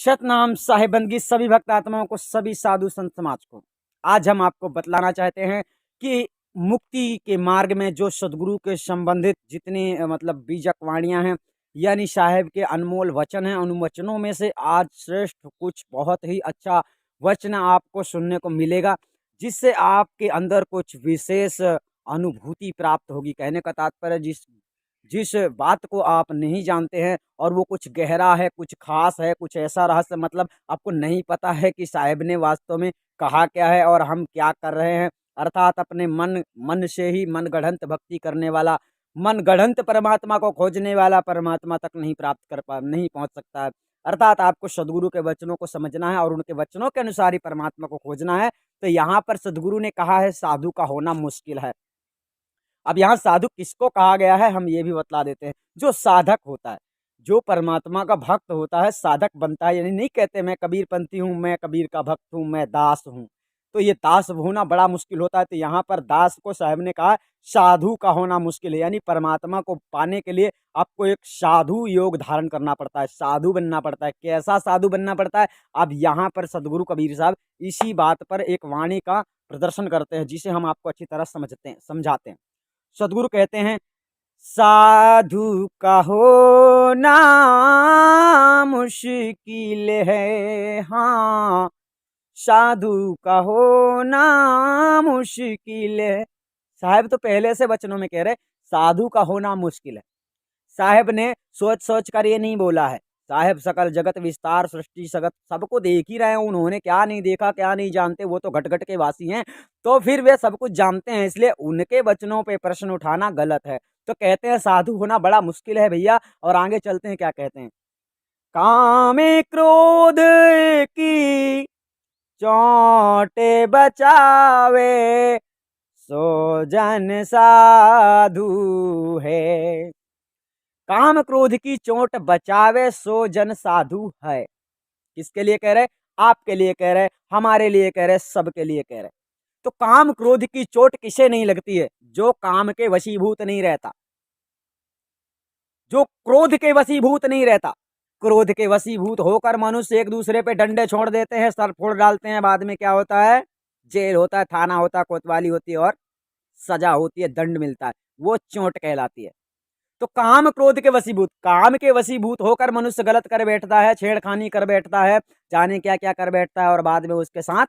सतनाम साहिबंदगी सभी भक्त आत्माओं को, सभी साधु संत समाज को। आज हम आपको बतलाना चाहते हैं कि मुक्ति के मार्ग में जो सदगुरु के संबंधित जितनी मतलब बीजक वाणियां हैं, यानी साहेब के अनमोल वचन हैं, उन वचनों में से आज श्रेष्ठ कुछ बहुत ही अच्छा वचन आपको सुनने को मिलेगा, जिससे आपके अंदर कुछ विशेष अनुभूति प्राप्त होगी। कहने का तात्पर्य जिस जिस बात को आप नहीं जानते हैं और वो कुछ गहरा है, कुछ खास है, कुछ ऐसा रहस्य मतलब आपको नहीं पता है कि साहिब ने वास्तव में कहा क्या है और हम क्या कर रहे हैं। अर्थात अपने मन मन से ही मन गढ़ंत भक्ति करने वाला, मन गढ़ंत परमात्मा को खोजने वाला परमात्मा तक नहीं पहुंच सकता है। अर्थात आपको सदगुरु के वचनों को समझना है और उनके वचनों के अनुसार ही परमात्मा को खोजना है। तो यहाँ पर सदगुरु ने कहा है साधु का होना मुश्किल है। अब यहाँ साधु किसको कहा गया है हम ये भी बतला देते हैं। जो साधक होता है, जो परमात्मा का भक्त होता है, साधक बनता है। यानी नहीं कहते मैं कबीर पंथी हूँ, मैं कबीर का भक्त हूँ, मैं दास हूँ, तो ये दास होना बड़ा मुश्किल होता है। तो यहाँ पर दास को साहब ने कहा साधु का होना मुश्किल है। यानी परमात्मा को पाने के लिए आपको एक साधु योग धारण करना पड़ता है, साधु बनना पड़ता है। कैसा साधु बनना पड़ता है? अब यहाँ पर सदगुरु कबीर साहब इसी बात पर एक वाणी का प्रदर्शन करते हैं, जिसे हम आपको अच्छी तरह समझाते हैं। सदगुरु कहते हैं साधु का होना मुश्किल है, हाँ साधु का होना मुश्किल है। साहब तो पहले से वचनों में कह रहे साधु का होना मुश्किल है। साहब ने सोच सोच कर ये नहीं बोला है। साहब सकल जगत विस्तार सृष्टि जगत सबको देख ही रहे हैं। उन्होंने क्या नहीं देखा, क्या नहीं जानते, वो तो घट घट के वासी हैं, तो फिर वे सब कुछ जानते हैं, इसलिए उनके वचनों पे प्रश्न उठाना गलत है। तो कहते हैं साधु होना बड़ा मुश्किल है भैया। और आगे चलते हैं, क्या कहते हैं। कामे क्रोध की चोटे बचावे सो जन साधु है। काम क्रोध की चोट बचावे सो जन साधु है। किसके लिए कह रहे? आपके लिए कह रहे, हमारे लिए कह रहे, सबके लिए कह रहे। तो काम क्रोध की चोट किसे नहीं लगती है? जो काम के वशीभूत नहीं रहता, जो क्रोध के वशीभूत नहीं रहता। क्रोध के वशीभूत होकर मनुष्य एक दूसरे पे डंडे छोड़ देते हैं, सर फोड़ डालते हैं, बाद में क्या होता है? जेल होता है, थाना होता है, कोतवाली होती है और सजा होती है, दंड मिलता है, वो चोट कहलाती है। तो काम क्रोध के वशीभूत, काम के वशीभूत होकर मनुष्य गलत कर बैठता है, छेड़खानी कर बैठता है, जाने क्या क्या कर बैठता है और बाद में उसके साथ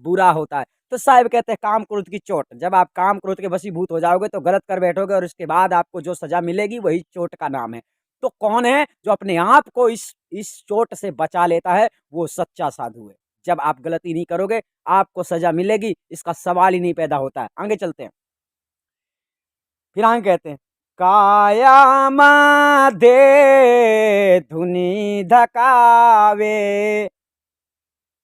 बुरा होता है। तो साहिब कहते हैं काम क्रोध की चोट, जब आप काम क्रोध के वशीभूत हो जाओगे तो गलत कर बैठोगे और उसके बाद आपको जो सजा मिलेगी वही चोट का नाम है। तो कौन है जो अपने आप को इस चोट से बचा लेता है? वो सच्चा साधु है। जब आप गलती नहीं करोगे आपको सजा मिलेगी, इसका सवाल ही नहीं पैदा होता है। आगे चलते हैं, फिर आगे कहते हैं काया दे धुनी धकावे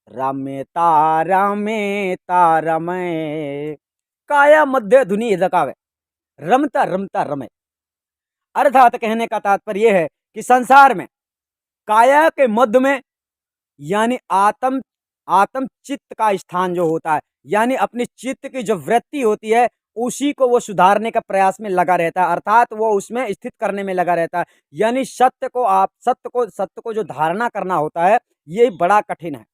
रमेता रमेता रमे। काया मध्य धुनी धकावे, रमता रमता रमे। अर्थात कहने का तात्पर्य यह है कि संसार में काया के मध्य में यानी आत्म आत्म चित्त का स्थान जो होता है, यानी अपनी चित्त की जो वृत्ति होती है उसी को वो सुधारने का प्रयास में लगा रहता है। अर्थात वो उसमें स्थित करने में लगा रहता है। यानी सत्य को जो धारणा करना होता है ये बड़ा कठिन है।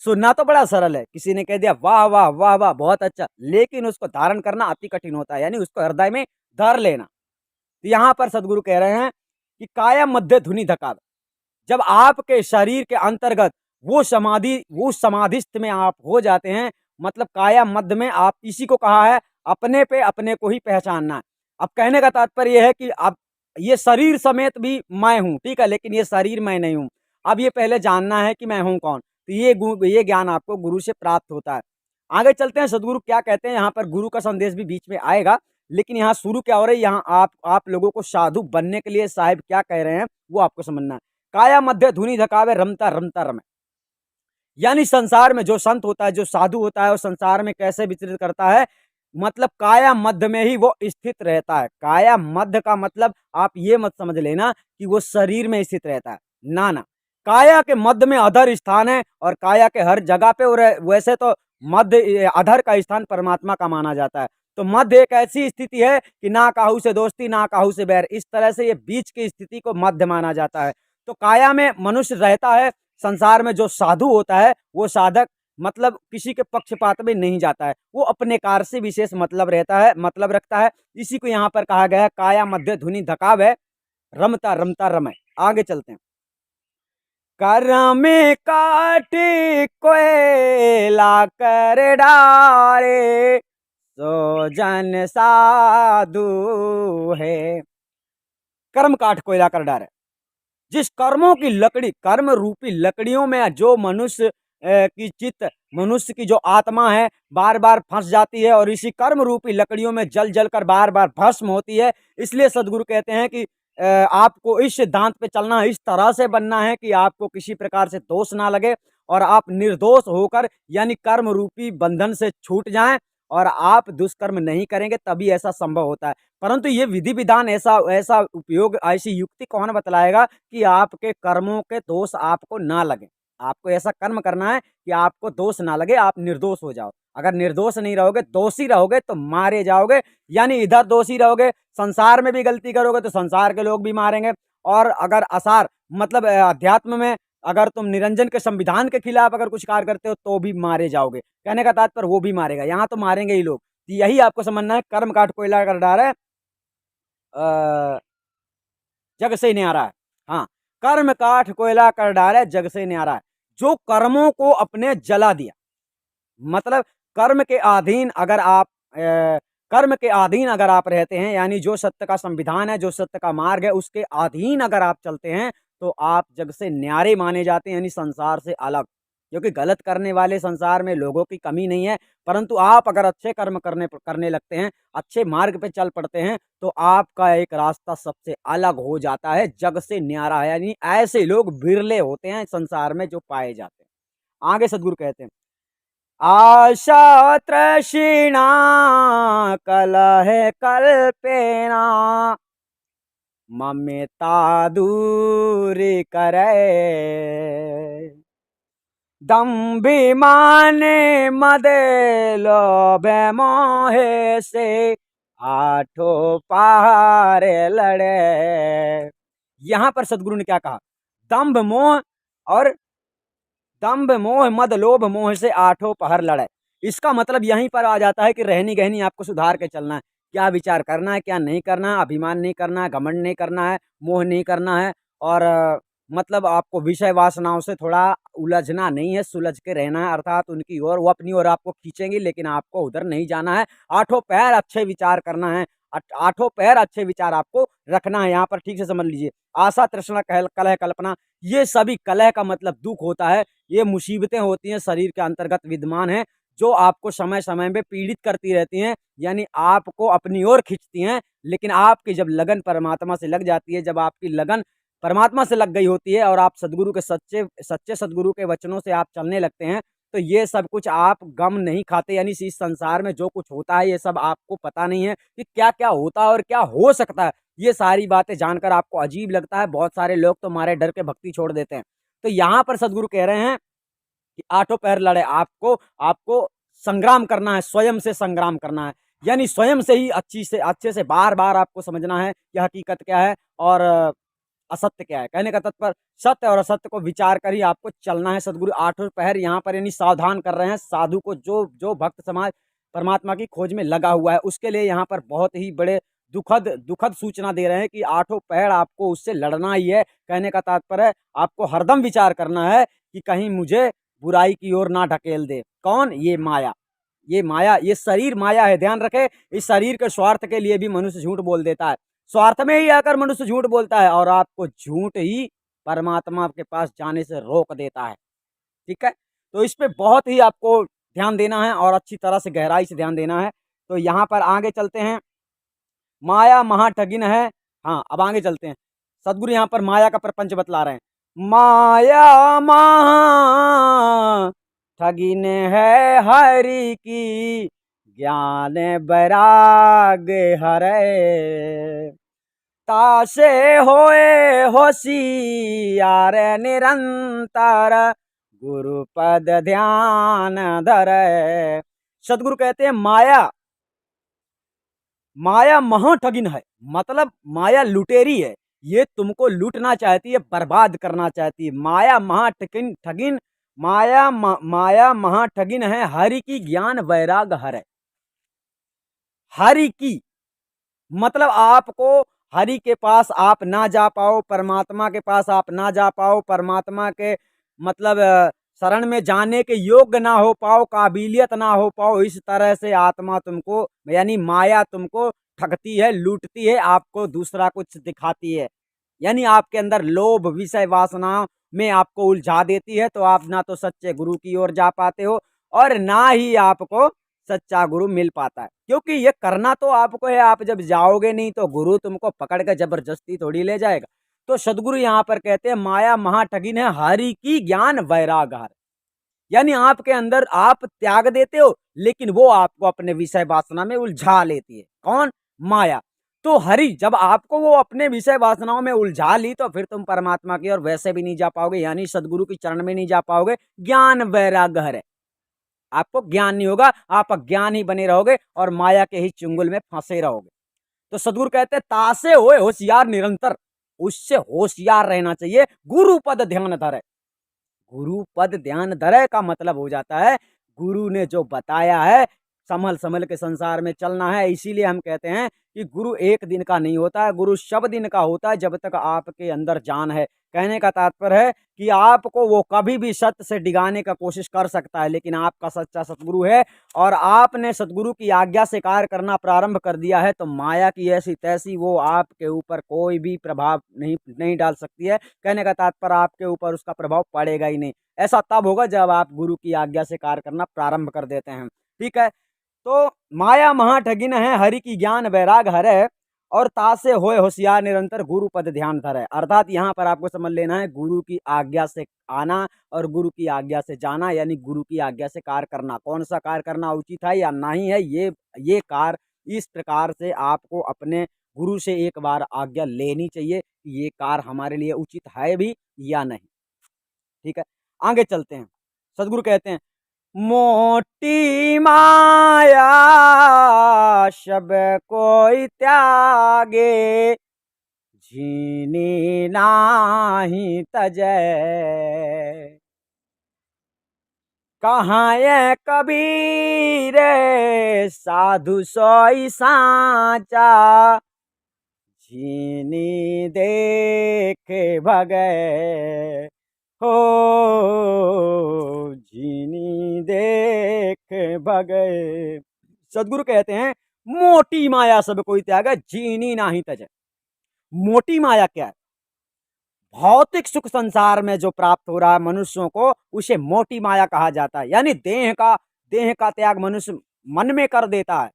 सुनना तो बड़ा सरल है, किसी ने कह दिया वाह वाह वाह वाह बहुत अच्छा, लेकिन उसको धारण करना अति कठिन होता है, यानी उसको हृदय में धर लेना। तो यहाँ पर सदगुरु कह रहे हैं कि काया मध्य धुनी धकावे। जब आपके शरीर के अंतर्गत वो समाधिस्थ में आप हो जाते हैं, मतलब काया मध्य में, आप इसी को कहा है अपने पे अपने को ही पहचानना है। अब कहने का तात्पर्य यह है कि अब ये शरीर समेत भी मैं हूं, ठीक है, लेकिन ये शरीर मैं नहीं हूं। अब ये पहले जानना है कि मैं हूं कौन। तो ये ज्ञान आपको गुरु से प्राप्त होता है। आगे चलते हैं, सदगुरु क्या कहते हैं। यहाँ पर गुरु का संदेश भी बीच में आएगा, लेकिन यहाँ शुरू क्या हो रहा है, यहाँ आप लोगों को साधु बनने के लिए साहिब क्या कह रहे हैं वो आपको समझना है। काया मध्य धुनी धकावे रमता रमता रमे। यानी संसार में जो संत होता है, जो साधु होता है, वो संसार में कैसे विचरित करता है? मतलब काया मध्य में ही वो स्थित रहता है। काया मध्य का मतलब आप ये मत समझ लेना कि वो शरीर में स्थित रहता है, ना ना। काया के मध्य में अधर स्थान है और काया के हर जगह पे, और वैसे तो मध्य अधर का स्थान परमात्मा का माना जाता है। तो मध्य एक ऐसी स्थिति है कि ना काहू से दोस्ती ना काहू से बैर, इस तरह से ये बीच की स्थिति को मध्य माना जाता है। तो काया में मनुष्य रहता है, संसार में जो साधु होता है वो साधक मतलब किसी के पक्षपात में नहीं जाता है, वो अपने कार्य से विशेष मतलब रखता है। इसी को यहाँ पर कहा गया है काया मध्य धुनि धकावे रमता रमता रमय। आगे चलते हैं। कर में काटी कोयला कर डारे सो जन साधु है। कर्म काट कोयला कर डारे, जिस कर्मों की लकड़ी, कर्म रूपी लकड़ियों में जो मनुष्य की चित्त, मनुष्य की जो आत्मा है बार बार फंस जाती है और इसी कर्म रूपी लकड़ियों में जल जल कर बार बार भस्म होती है। इसलिए सदगुरु कहते हैं कि आपको इस सिद्धांत पे चलना है, इस तरह से बनना है कि आपको किसी प्रकार से दोष ना लगे और आप निर्दोष होकर यानी कर्म रूपी बंधन से छूट जाएं और आप दुष्कर्म नहीं करेंगे, तभी ऐसा संभव होता है। परंतु ये विधि विधान ऐसा ऐसा उपयोग, ऐसी युक्ति कौन बतलाएगा कि आपके कर्मों के दोष आपको ना लगे। आपको ऐसा कर्म करना है कि आपको दोष ना लगे, आप निर्दोष हो जाओ। अगर निर्दोष नहीं रहोगे, दोषी रहोगे तो मारे जाओगे। यानी इधर दोषी रहोगे, संसार में भी गलती करोगे तो संसार के लोग भी मारेंगे, और अगर आसार मतलब अध्यात्म में अगर तुम निरंजन के संविधान के खिलाफ अगर कुछ कार्य करते हो तो भी मारे जाओगे। कहने का तात्पर्य वो भी मारेगा, यहाँ तो मारेंगे ही लोग। तो यही आपको समझना है, कर्म काट कोयला कर डारे जग से न्यारा है। हाँ, कर्म काठ कोयला कर डाले जग से न्यारा है। जो कर्मों को अपने जला दिया, मतलब कर्म के अधीन अगर आप कर्म के अधीन अगर आप रहते हैं, यानी जो सत्य का संविधान है, जो सत्य का मार्ग है, उसके अधीन अगर आप चलते हैं तो आप जग से न्यारे माने जाते हैं, यानी संसार से अलग। क्योंकि गलत करने वाले संसार में लोगों की कमी नहीं है, परंतु आप अगर अच्छे कर्म करने लगते हैं, अच्छे मार्ग पे चल पड़ते हैं, तो आपका एक रास्ता सबसे अलग हो जाता है, जग से न्यारा है। यानी ऐसे लोग बिरले होते हैं संसार में जो पाए जाते हैं। आगे सदगुरु कहते हैं, आशा तृष्णा कलह कल्पेना ममता दूर करे दम्भिमाने मद लोभ मोहे से आठों पहाड़ लड़े। यहां पर सदगुरु ने क्या कहा? दंभ मोह और दंभ मोह मद लोभ मोह से आठों पहर लड़े। इसका मतलब यहीं पर आ जाता है कि रहनी गहनी आपको सुधार के चलना है। क्या विचार करना है, क्या नहीं करना है, अभिमान नहीं करना है, घमंड नहीं करना है, मोह नहीं करना है, और मतलब आपको विषय वासनाओं से थोड़ा उलझना नहीं है, सुलझ के रहना है। अर्थात उनकी ओर, वो अपनी ओर आपको खींचेंगी लेकिन आपको उधर नहीं जाना है। आठों पैर अच्छे विचार करना है, आठों पैर अच्छे विचार आपको रखना है। यहाँ पर ठीक से समझ लीजिए, आशा तृष्णा कलह कल्पना, ये सभी कलह का मतलब दुख होता है। ये मुसीबतें होती हैं, शरीर के अंतर्गत विद्यमान है, जो आपको समय समय में पीड़ित करती रहती हैं, यानी आपको अपनी ओर खींचती हैं। लेकिन आपकी जब लगन परमात्मा से लग जाती है, जब आपकी लगन परमात्मा से लग गई होती है और आप सदगुरु के सच्चे सदगुरु के वचनों से आप चलने लगते हैं, तो ये सब कुछ आप गम नहीं खाते। यानी इस संसार में जो कुछ होता है ये सब आपको पता नहीं है कि क्या क्या होता है और क्या हो सकता है। ये सारी बातें जानकर आपको अजीब लगता है। बहुत सारे लोग तो मारे डर के भक्ति छोड़ देते हैं। तो यहाँ पर सदगुरु कह रहे हैं कि आठों पैर लड़े, आपको संग्राम करना है, स्वयं से संग्राम करना है। यानी स्वयं से ही अच्छे से बार बार आपको समझना है कि हकीकत क्या है और असत्य क्या है। कहने का तत्पर सत्य और असत्य को विचार कर ही आपको चलना है। सदगुरु आठों पहर यहाँ पर यानी सावधान कर रहे हैं साधु को, जो भक्त समाज परमात्मा की खोज में लगा हुआ है उसके लिए यहाँ पर बहुत ही बड़े दुखद सूचना दे रहे हैं कि आठों पहर आपको उससे लड़ना ही है। कहने का तात्पर्य है आपको हरदम विचार करना है कि कहीं मुझे बुराई की ओर ना ढकेल दे। कौन? ये माया। ये माया, ये शरीर माया है, ध्यान रखे। इस शरीर के स्वार्थ के लिए भी मनुष्य झूठ बोल देता है, स्वार्थ में ही आकर मनुष्य झूठ बोलता है और आपको झूठ ही परमात्मा के पास जाने से रोक देता है। ठीक है, तो इस पे बहुत ही आपको ध्यान देना है और अच्छी तरह से गहराई से ध्यान देना है। तो यहाँ पर आगे चलते हैं, माया महा ठगिन है। हाँ, अब आगे चलते हैं। सदगुरु यहाँ पर माया का प्रपंच बतला रहे हैं। माया महा ठगिन है हरि की, ज्ञान बैराग हरे तासे होए होशियार निरंतर गुरु पद ध्यान धरे। सदगुरु कहते हैं माया महा ठगिन है, मतलब माया लुटेरी है। ये तुमको लूटना चाहती है, बर्बाद करना चाहती है। माया महा ठगिन ठगिन माया महा ठगिन है, हरि की ज्ञान वैराग हर है। हरि की मतलब आपको हरि के पास आप ना जा पाओ, परमात्मा के पास आप ना जा पाओ, परमात्मा के मतलब शरण में जाने के योग्य ना हो पाओ, काबिलियत ना हो पाओ, इस तरह से आत्मा तुमको यानी माया तुमको ठगती है, लूटती है, आपको दूसरा कुछ दिखाती है। यानी आपके अंदर लोभ विषय वासनाओं में आपको उलझा देती है, तो आप ना तो सच्चे गुरु की ओर जा पाते हो और ना ही आपको सच्चा गुरु मिल पाता है। क्योंकि ये करना तो आपको है, आप जब जाओगे नहीं तो गुरु तुमको पकड़ के जबरदस्ती थोड़ी ले जाएगा। तो सदगुरु यहाँ पर कहते हैं माया महा ठगिन है, हरि की ज्ञान वैराग हर। यानी आपके अंदर आप त्याग देते हो, लेकिन वो आपको अपने विषय वासना में उलझा लेती है। कौन? माया। तो हरि जब आपको वो अपने विषय वासनाओं में उलझा ली, तो फिर तुम परमात्मा की ओर वैसे भी नहीं जा पाओगे, यानी सदगुरु की चरण में नहीं जा पाओगे। ज्ञान वैराग्य है, आपको ज्ञान नहीं होगा, आप अज्ञान ही बने रहोगे और माया के ही चुंगल में फंसे रहोगे। तो सदगुरु कहते हैं तासे होए होशियार निरंतर, उससे होशियार रहना चाहिए। गुरु पद ध्यान धरे। गुरु पद ध्यान धरे का मतलब हो जाता है गुरु ने जो बताया है संभल संभल के संसार में चलना है। इसीलिए हम कहते हैं कि गुरु एक दिन का नहीं होता है, गुरु सब दिन का होता है, जब तक आपके अंदर जान है। कहने का तात्पर्य है कि आपको वो कभी भी सत्य से डिगाने का कोशिश कर सकता है, लेकिन आपका सच्चा सतगुरु है और आपने सतगुरु की आज्ञा से कार्य करना प्रारंभ कर दिया है, तो माया की ऐसी तैसी वो आपके ऊपर कोई भी प्रभाव नहीं डाल सकती है। कहने का तात्पर्य आपके ऊपर उसका प्रभाव पड़ेगा ही नहीं। ऐसा तब होगा जब आप गुरु की आज्ञा से कार्य करना प्रारंभ कर देते हैं। ठीक है, तो माया महा ठगिन है, हरि की ज्ञान वैराग हरै, और तासे होए होशियार निरंतर गुरु पद ध्यान धरै। अर्थात यहाँ पर आपको समझ लेना है गुरु की आज्ञा से आना और गुरु की आज्ञा से जाना, यानी गुरु की आज्ञा से कार्य करना। कौन सा कार्य करना उचित है या नहीं है, ये कार्य इस प्रकार से आपको अपने गुरु से एक बार आज्ञा लेनी चाहिए कि ये कार्य हमारे लिए उचित है भी या नहीं। ठीक है, आगे चलते हैं। सदगुरु कहते हैं मोटी माया सब कोई त्यागे, झीनी नाही तजै। कहाँ ये कबीर साधु सोई साचा, झीनी देखे भगै हो, झीनी देख भगै। सदगुरु कहते हैं मोटी माया सब कोई त्याग, झीनी नाही तजै। मोटी माया क्या है? भौतिक सुख संसार में जो प्राप्त हो रहा है मनुष्यों को, उसे मोटी माया कहा जाता है। यानी देह का त्याग मनुष्य मन में कर देता है।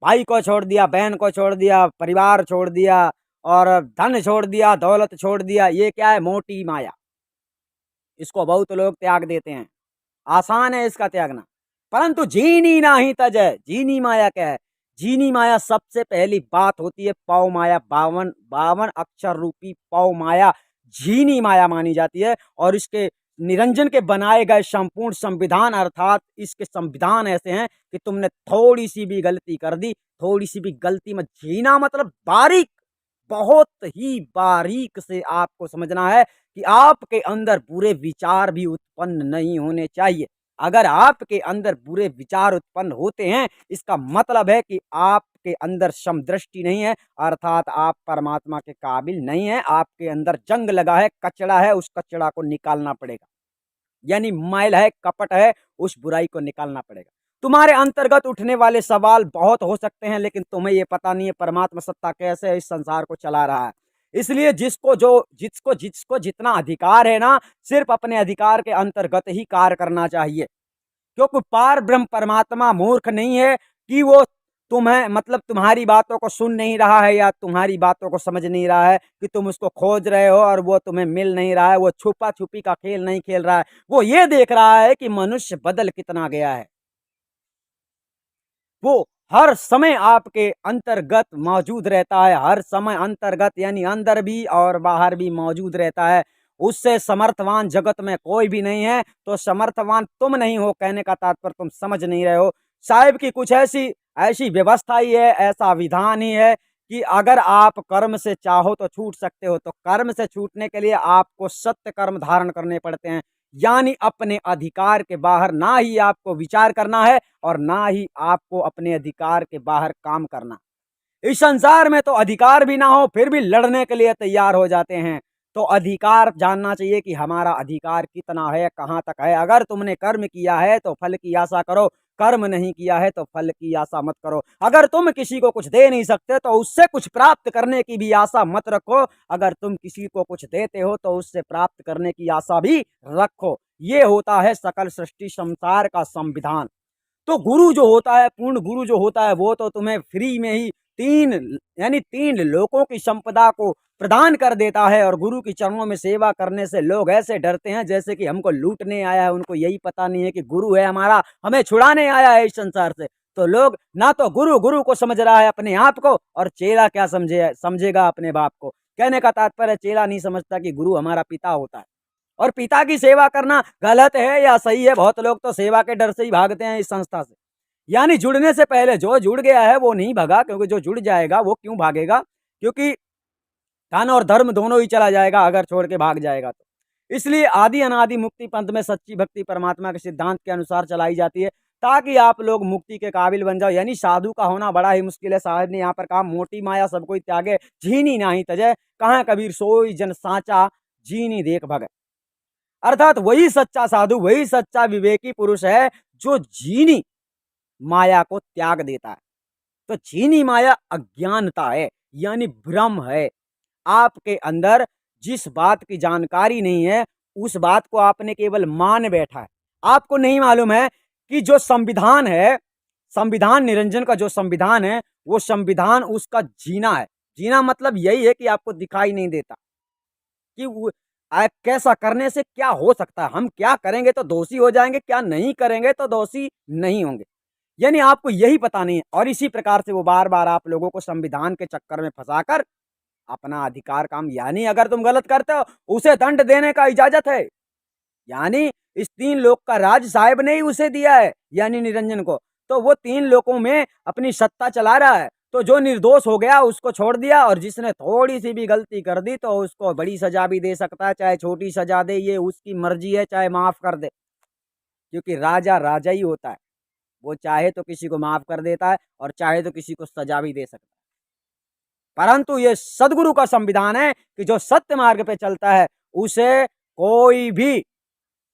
भाई को छोड़ दिया, बहन को छोड़ दिया, परिवार छोड़ दिया और धन छोड़ दिया, दौलत छोड़ दिया, ये क्या है? मोटी माया। इसको बहुत लोग त्याग देते हैं, आसान है इसका त्यागना। परंतु झीनी नाही तजै, झीनी माया क्या है? झीनी माया सबसे पहली बात होती है पौ माया, 52 अक्षर रूपी पौ माया झीनी माया मानी जाती है। और इसके निरंजन के बनाए गए संपूर्ण संविधान, अर्थात इसके संविधान ऐसे हैं कि तुमने थोड़ी सी भी गलती कर दी, थोड़ी सी भी गलती में, झीना मतलब बारीक, बहुत ही बारीक से आपको समझना है कि आपके अंदर बुरे विचार भी उत्पन्न नहीं होने चाहिए। अगर आपके अंदर बुरे विचार उत्पन्न होते हैं, इसका मतलब है कि आपके अंदर समदृष्टि नहीं है, अर्थात आप परमात्मा के काबिल नहीं है। आपके अंदर जंग लगा है, कचड़ा है, उस कचड़ा को निकालना पड़ेगा। यानी मैल है, कपट है, उस बुराई को निकालना पड़ेगा। तुम्हारे अंतर्गत उठने वाले सवाल बहुत हो सकते हैं, लेकिन तुम्हें ये पता नहीं है परमात्मा सत्ता कैसे इस संसार को चला रहा है। इसलिए जिसको जितना अधिकार है ना, सिर्फ अपने अधिकार के अंतर्गत ही कार्य करना चाहिए। क्योंकि पार ब्रह्म परमात्मा मूर्ख नहीं है कि वो तुम्हें मतलब तुम्हारी बातों को सुन नहीं रहा है या तुम्हारी बातों को समझ नहीं रहा है कि तुम उसको खोज रहे हो और वो तुम्हें मिल नहीं रहा है। वो छुपा छुपी का खेल नहीं खेल रहा है, वो ये देख रहा है कि मनुष्य बदल कितना गया है। वो हर समय आपके अंतर्गत मौजूद रहता है, हर समय अंतर्गत यानी अंदर भी और बाहर भी मौजूद रहता है। उससे समर्थवान जगत में कोई भी नहीं है, तो समर्थवान तुम नहीं हो। कहने का तात्पर्य तुम समझ नहीं रहे हो। साहिब की कुछ ऐसी व्यवस्था ही है, ऐसा विधान ही है कि अगर आप कर्म से चाहो तो छूट सकते हो, तो कर्म से छूटने के लिए आपको सत्य कर्म धारण करने पड़ते हैं। यानी अपने अधिकार के बाहर ना ही आपको विचार करना है और ना ही आपको अपने अधिकार के बाहर काम करना। इस संसार में तो अधिकार भी ना हो फिर भी लड़ने के लिए तैयार हो जाते हैं। तो अधिकार जानना चाहिए कि हमारा अधिकार कितना है, कहाँ तक है। अगर तुमने कर्म किया है तो फल की आशा करो, कर्म नहीं किया है तो फल की आशा मत करो। अगर तुम किसी को कुछ दे नहीं सकते तो उससे कुछ प्राप्त करने की भी आशा मत रखो। अगर तुम किसी को कुछ देते हो तो उससे प्राप्त करने की आशा भी रखो। ये होता है सकल सृष्टि संसार का संविधान। तो गुरु जो होता है, पूर्ण गुरु जो होता है, वो तो तुम्हें फ्री में ही तीन लोकों की संपदा को प्रदान कर देता है। और गुरु की चरणों में सेवा करने से लोग ऐसे डरते हैं जैसे कि हमको लूटने आया है। उनको यही पता नहीं है कि गुरु है हमारा, हमें छुड़ाने आया है इस संसार से। तो लोग ना तो गुरु गुरु को समझ रहा है अपने आप को, और चेला क्या समझेगा अपने बाप को। कहने का तात्पर्य, चेला नहीं समझता कि गुरु हमारा पिता होता है। और पिता की सेवा करना गलत है या सही है, बहुत लोग तो सेवा के डर से ही भागते हैं इस संस्था से। यानी जुड़ने से पहले जो जुड़ गया है वो नहीं भागा, क्योंकि जो जुड़ जाएगा वो क्यों भागेगा, क्योंकि धन और धर्म दोनों ही चला जाएगा अगर छोड़ के भाग जाएगा तो। इसलिए आदि अनादि मुक्ति पंथ में सच्ची भक्ति परमात्मा के सिद्धांत के अनुसार चलाई जाती है, ताकि आप लोग मुक्ति के काबिल बन जाओ। यानी साधु का होना बड़ा ही मुश्किल है। साहब ने यहाँ पर कहा, मोटी माया सब कोई त्यागे, झीनी नाही तजय, कहाँ कबीर सोई जन साचा, झीनी देख भगत। अर्थात वही सच्चा साधु, वही सच्चा विवेकी पुरुष है जो झीनी माया को त्याग देता है। तो झीनी माया अज्ञानता है, यानी भ्रम है। आपके अंदर जिस बात की जानकारी नहीं है उस बात को आपने केवल मान बैठा है। आपको नहीं मालूम है कि जो संविधान है, संविधान निरंजन का जो संविधान है, वो संविधान उसका जीना है। जीना मतलब यही है कि आपको दिखाई नहीं देता कि कैसा करने से क्या हो सकता है। हम क्या करेंगे तो दोषी हो जाएंगे, क्या नहीं करेंगे तो दोषी नहीं होंगे। यानी आपको यही पता नहीं है। और इसी प्रकार से वो बार बार आप लोगों को संविधान के चक्कर में फंसाकर अपना अधिकार काम, यानी अगर तुम गलत करते हो उसे दंड देने का इजाजत है। यानी इस 3 लोक का राज साहिब ने ही उसे दिया है, यानी निरंजन को। तो वो 3 लोकों में अपनी सत्ता चला रहा है। तो जो निर्दोष हो गया उसको छोड़ दिया, और जिसने थोड़ी सी भी गलती कर दी तो उसको बड़ी सजा भी दे सकता है, चाहे छोटी सजा दे, ये उसकी मर्जी है, चाहे माफ कर दे। क्योंकि राजा राजा ही होता है, वो चाहे तो किसी को माफ कर देता है और चाहे तो किसी को सजा भी दे सकता है। परंतु ये सदगुरु का संविधान है कि जो सत्य मार्ग पे चलता है उसे कोई भी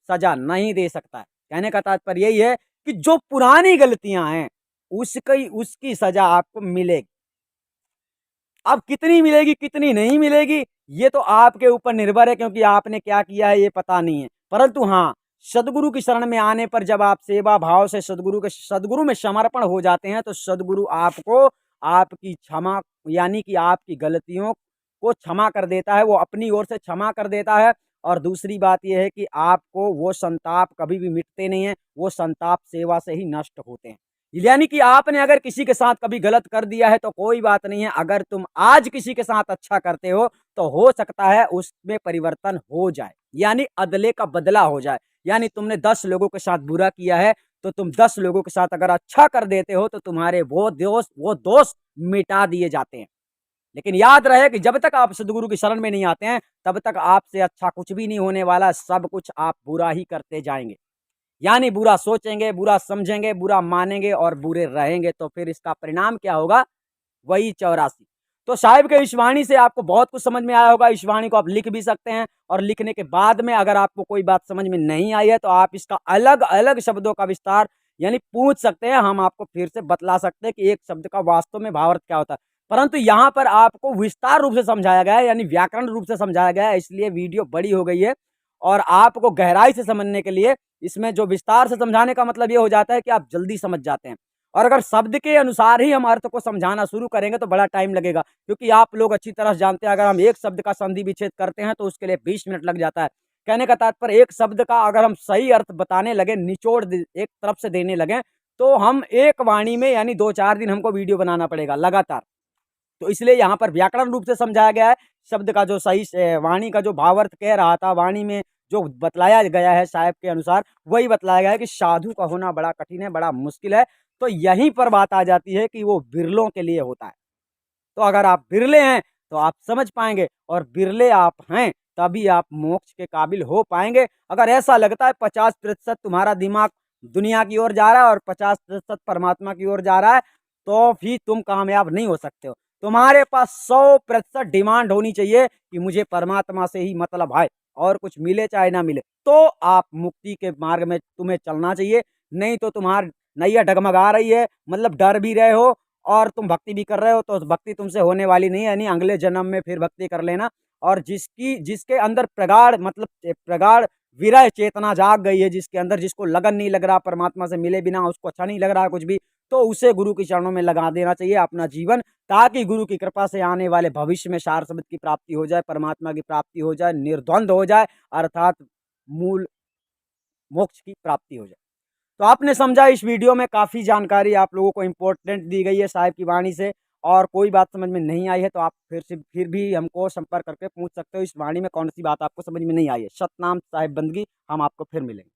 सजा नहीं दे सकता है। कहने का तात्पर्य यही है कि जो पुरानी गलतियां हैं उसकी सजा आपको मिलेगी। अब कितनी मिलेगी कितनी नहीं मिलेगी ये तो आपके ऊपर निर्भर है, क्योंकि आपने क्या किया है ये पता नहीं है। परंतु हाँ, सदगुरु की शरण में आने पर जब आप सेवा भाव से सदगुरु में समर्पण हो जाते हैं तो सदगुरु आपको आपकी क्षमा, यानी कि आपकी गलतियों को क्षमा कर देता है, वो अपनी ओर से क्षमा कर देता है। और दूसरी बात यह है कि आपको वो संताप कभी भी मिटते नहीं है, वो संताप सेवा से ही नष्ट होते हैं। यानी कि आपने अगर किसी के साथ कभी गलत कर दिया है तो कोई बात नहीं है, अगर तुम आज किसी के साथ अच्छा करते हो तो हो सकता है उसमें परिवर्तन हो जाए, यानी अदले का बदला हो जाए। यानी तुमने 10 लोगों के साथ बुरा किया है तो तुम 10 लोगों के साथ अगर अच्छा कर देते हो तो तुम्हारे वो दोष मिटा दिए जाते हैं। लेकिन याद रहे कि जब तक आप सदगुरु की शरण में नहीं आते हैं तब तक आपसे अच्छा कुछ भी नहीं होने वाला, सब कुछ आप बुरा ही करते जाएंगे। यानी बुरा सोचेंगे, बुरा समझेंगे, बुरा मानेंगे और बुरे रहेंगे, तो फिर इसका परिणाम क्या होगा, वही 84। तो साहिब के इस वाणी से आपको बहुत कुछ समझ में आया होगा। इस वाणी को आप लिख भी सकते हैं, और लिखने के बाद में अगर आपको कोई बात समझ में नहीं आई है तो आप इसका अलग अलग शब्दों का विस्तार यानी पूछ सकते हैं, हम आपको फिर से बतला सकते हैं कि एक शब्द का वास्तव में भावार्थ क्या होता है। परंतु यहाँ पर आपको विस्तार रूप से समझाया गया है, यानी व्याकरण रूप से समझाया गया है, इसलिए वीडियो बड़ी हो गई है। और आपको गहराई से समझने के लिए इसमें जो विस्तार से समझाने का मतलब ये हो जाता है कि आप जल्दी समझ जाते हैं। और अगर शब्द के अनुसार ही हम अर्थ को समझाना शुरू करेंगे तो बड़ा टाइम लगेगा, क्योंकि आप लोग अच्छी तरह जानते हैं अगर हम एक शब्द का संधि विच्छेद करते हैं तो उसके लिए 20 मिनट लग जाता है। कहने का तात्पर्य, एक शब्द का अगर हम सही अर्थ बताने लगे, निचोड़ एक तरफ से देने लगे, तो हम एक वाणी में यानी 2-4 दिन हमको वीडियो बनाना पड़ेगा लगातार। तो इसलिए यहाँ पर व्याकरण रूप से समझाया गया है, शब्द का जो सही वाणी का जो भावार्थ कह रहा था, वाणी में जो बतलाया गया है साहिब के अनुसार, वही बतलाया गया है कि साधु का होना बड़ा कठिन है, बड़ा मुश्किल है। तो यहीं पर बात आ जाती है कि वो बिरलों के लिए होता है। तो अगर आप बिरले हैं तो आप समझ पाएंगे, और बिरले आप हैं तभी आप मोक्ष के काबिल हो पाएंगे। अगर ऐसा लगता है 50% तुम्हारा दिमाग दुनिया की ओर जा रहा है और 50% परमात्मा की ओर जा रहा है, तो भी तुम कामयाब नहीं हो सकते हो। तुम्हारे पास 100% डिमांड होनी चाहिए कि मुझे परमात्मा से ही मतलब है, और कुछ मिले चाहे ना मिले, तो आप मुक्ति के मार्ग में तुम्हें चलना चाहिए। नहीं तो तुम्हारी नैया डगमगा रही है, मतलब डर भी रहे हो और तुम भक्ति भी कर रहे हो, तो भक्ति तुमसे होने वाली नहीं है। यानी अगले जन्म में फिर भक्ति कर लेना। और जिसके अंदर प्रगाढ़ मतलब प्रगाढ़ विरह चेतना जाग गई है, जिसके अंदर, जिसको लगन नहीं लग रहा परमात्मा से मिले बिना, उसको अच्छा नहीं लग रहा कुछ भी, तो उसे गुरु के चरणों में लगा देना चाहिए अपना जीवन, ताकि गुरु की कृपा से आने वाले भविष्य में सार शब्द की प्राप्ति हो जाए, परमात्मा की प्राप्ति हो जाए, निर्द्वंद हो जाए, अर्थात मूल मोक्ष की प्राप्ति हो जाए। तो आपने समझा, इस वीडियो में काफ़ी जानकारी आप लोगों को इम्पोर्टेंट दी गई है साहिब की वाणी से। और कोई बात समझ में नहीं आई है तो आप फिर भी हमको संपर्क करके पूछ सकते हो, इस वाणी में कौन सी बात आपको समझ में नहीं आई है। सतनाम साहिब बंदगी, हम आपको फिर मिलेंगे।